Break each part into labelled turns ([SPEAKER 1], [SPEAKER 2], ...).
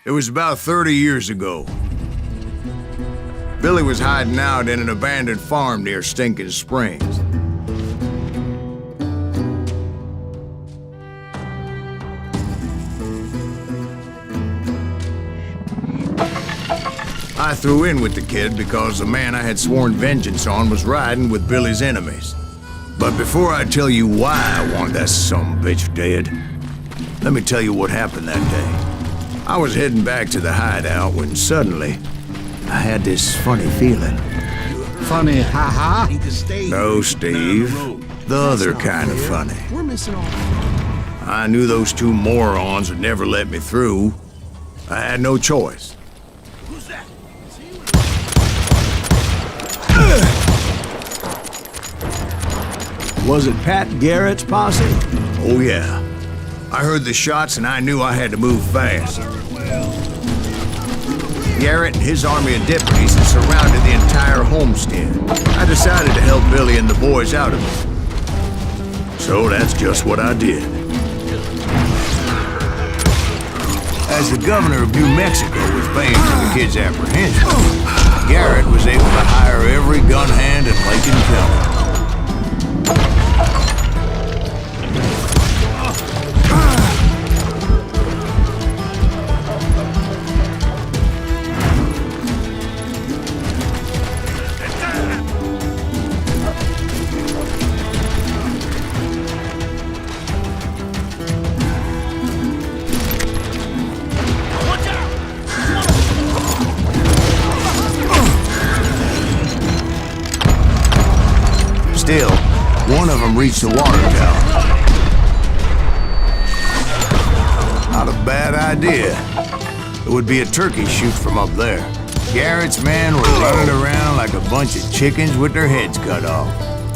[SPEAKER 1] It was about 30 years ago. Billy was hiding out in an abandoned farm near Stinking Springs. I threw in with the kid because the man I had sworn vengeance on was riding with Billy's enemies. But before I tell you why I want that sumbitch dead, let me tell you what happened that day. I was heading back to the hideout when suddenly I had this funny feeling.
[SPEAKER 2] Funny, haha?
[SPEAKER 1] No, Steve. The other kind of funny.
[SPEAKER 2] We're missing all.
[SPEAKER 1] I knew those two morons would never let me through. I had no choice.
[SPEAKER 3] Who's that?
[SPEAKER 2] Was it Pat Garrett's posse?
[SPEAKER 1] Oh, yeah. I heard the shots and I knew I had to move fast. Garrett and his army of deputies had surrounded the entire homestead. I decided to help Billy and the boys out of it. So that's just what I did. As the governor of New Mexico was paying for the kid's apprehension, Garrett was able to hire every gun hand in Lincoln County. Still, one of them reached the water tower. Not a bad idea. It would be a turkey shoot from up there. Garrett's men were running around like a bunch of chickens with their heads cut off.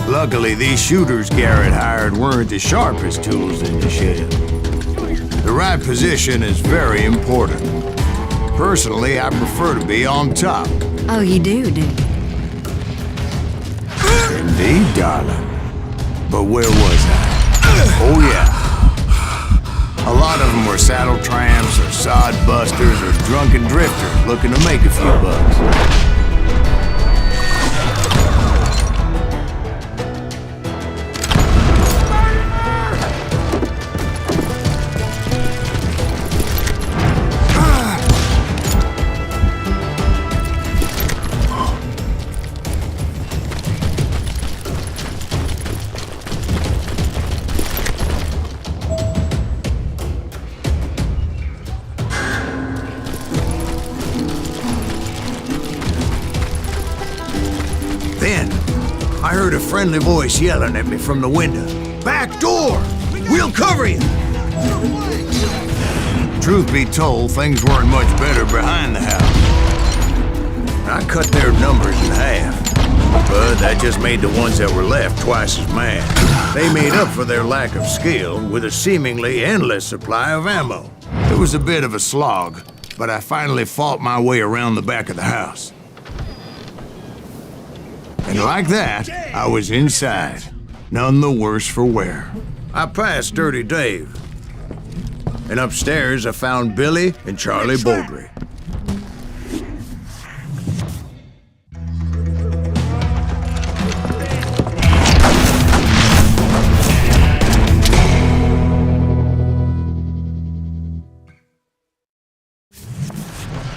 [SPEAKER 1] Luckily, these shooters Garrett hired weren't the sharpest tools in the shed. The right position is very important. Personally, I prefer to be on top.
[SPEAKER 4] Oh, you do, do you?
[SPEAKER 1] Indeed, darling. But where was I? Oh, yeah. A lot of them were saddle tramps or sod busters or drunken drifters looking to make a few bucks. Then, I heard a friendly voice yelling at me from the window. "Back door! We'll cover you!" Truth be told, things weren't much better behind the house. I cut their numbers in half, but that just made the ones that were left twice as mad. They made up for their lack of skill with a seemingly endless supply of ammo. It was a bit of a slog, but I finally fought my way around the back of the house. And like that, I was inside, none the worse for wear. I passed Dirty Dave. And upstairs, I found Billy and Charlie Baldry.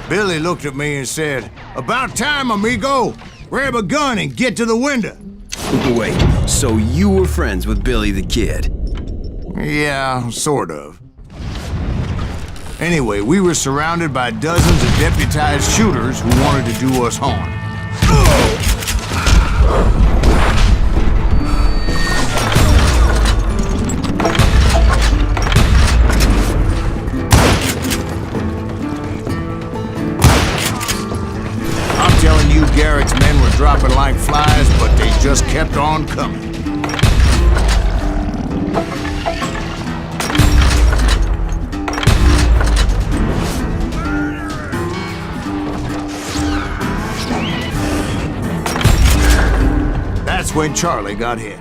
[SPEAKER 1] Billy looked at me and said, "About time, amigo. Grab a gun and get to the window."
[SPEAKER 5] Wait, so you were friends with Billy the Kid?
[SPEAKER 1] Yeah, sort of. Anyway, we were surrounded by dozens of deputized shooters who wanted to do us harm. I'm telling you, Garrett's men were dropping like flies, but they just kept on coming. That's when Charlie got hit.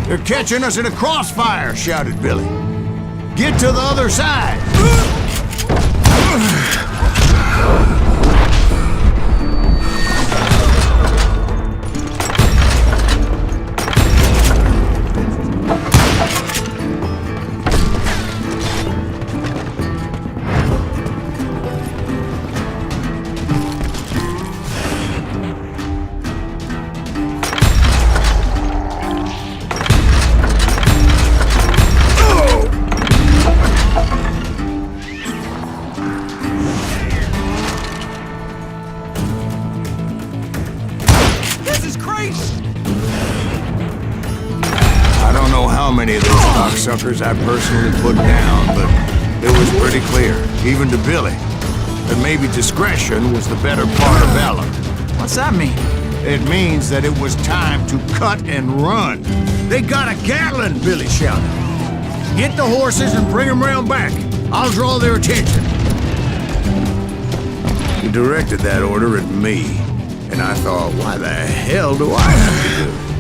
[SPEAKER 1] "They're catching us in a crossfire," shouted Billy. "Get to the other side!" I don't know how many of those cocksuckers I personally put down, but it was pretty clear, even to Billy, that maybe discretion was the better part of valor.
[SPEAKER 2] What's that mean?
[SPEAKER 1] It means that it was time to cut and run. They got a Gatlin, Billy shouted. Get the horses and bring them round back. I'll draw their attention. He directed that order at me, and I thought, why the hell do I have to do it?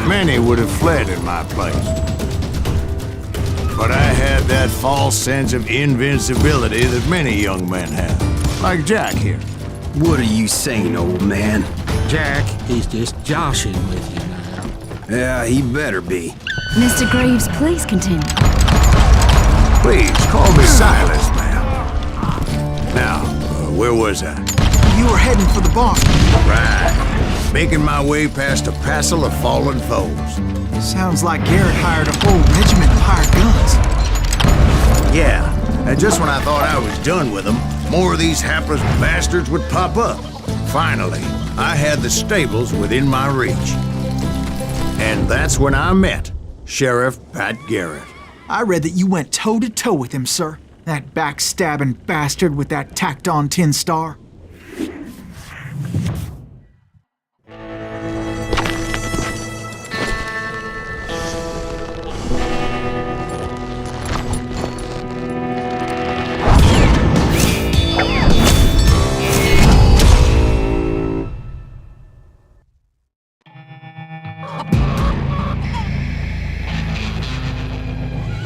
[SPEAKER 1] Many would have fled in my place. But I had that false sense of invincibility that many young men have. Like Jack here.
[SPEAKER 5] What are you saying, old man?
[SPEAKER 2] Jack, he's just joshing with you now.
[SPEAKER 5] Yeah, he better be.
[SPEAKER 3] Mr. Graves, please continue.
[SPEAKER 1] Please, call me Silas, ma'am. Now, where was I?
[SPEAKER 2] You were heading for the barn.
[SPEAKER 1] Right. Making my way past a passel of fallen foes.
[SPEAKER 2] Sounds like Garrett hired a whole regiment of hired guns.
[SPEAKER 1] Yeah, and just when I thought I was done with them, more of these hapless bastards would pop up. Finally, I had the stables within my reach. And that's when I met Sheriff Pat Garrett.
[SPEAKER 2] I read that you went toe-to-toe with him, sir. That backstabbing bastard with that tacked-on tin star.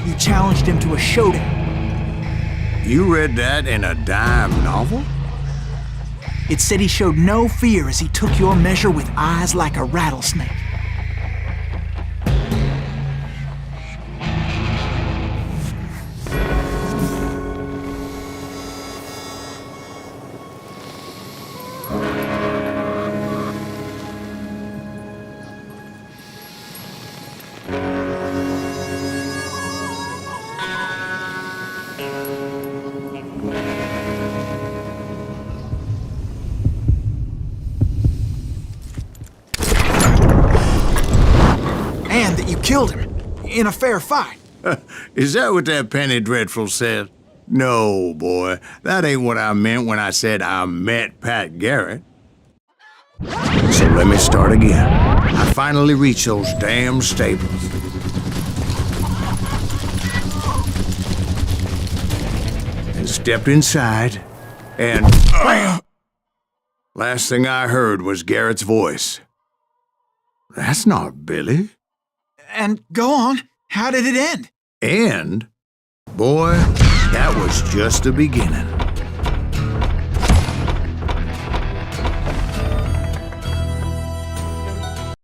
[SPEAKER 2] You challenged him to a showdown.
[SPEAKER 1] You read that in a dime novel?
[SPEAKER 2] It said he showed no fear as he took your measure with eyes like a rattlesnake. And that you killed him in a fair fight.
[SPEAKER 1] Is that what that penny dreadful said? No, boy. That ain't what I meant when I said I met Pat Garrett. So let me start again. I finally reached those damn stables. And stepped inside, and bam! Last thing I heard was Garrett's voice. That's not Billy.
[SPEAKER 2] And go on, how did it end?
[SPEAKER 1] And, boy, that was just the beginning.